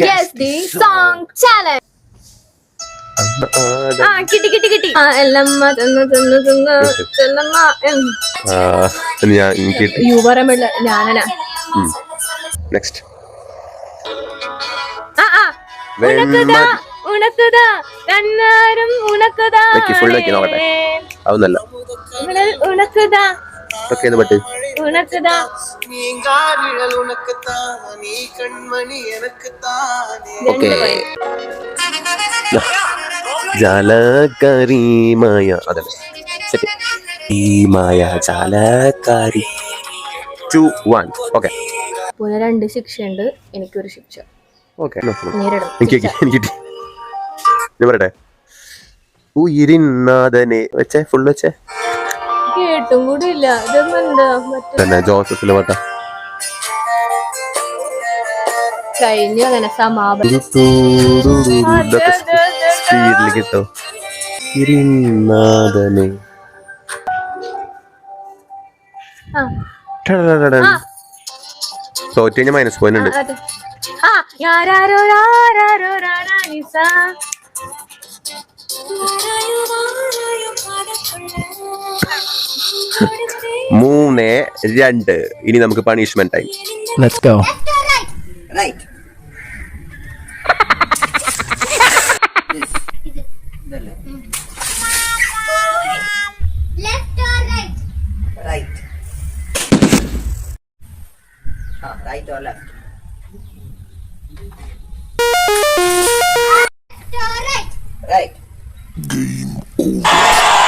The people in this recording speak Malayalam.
Guess the song challenge. കിട്ടി എല്ലമ്മ യുവറമില്ല ഞാനാ. നെക്സ്റ്റ് ഉണക്കതാ കണ്ണാരും ഉണക്കതാ അതൊന്നല്ല ഉണക്കതാ പാട്ട് ഉണക്കതാ ഓക്കെ. ജാലകരീമായ അതല്ലേ സെറ്റ് ഈ മായ ജാലകാരി 2 1 ഓക്കെ. പോലെ 2 ശിക്ഷയുണ്ട്, എനിക്കൊരു ശിക്ഷ. ഓക്കെ എനിക്ക് ഞാൻ പറയട്ടെ. ഉയിരിന്നാഥനെ വെച്ചേ ഫുൾ വെച്ചേ കേട്ടും കൂടി ഇല്ല. തന്നെ ജോസഫിലെ പാട്ട കഴിഞ്ഞു. അങ്ങനെ സമാപനം സ്പീഡിൽ കിട്ടോ. ഉയിരിന്നാഥനെ തോറ്റു കഴിഞ്ഞാൽ മൈനസ് പോയിന്റ് ഉണ്ട്. മൂന്ന് 2. ഇനി നമുക്ക് punishment time. Let's go. Right. Left or right? Right. Right or left?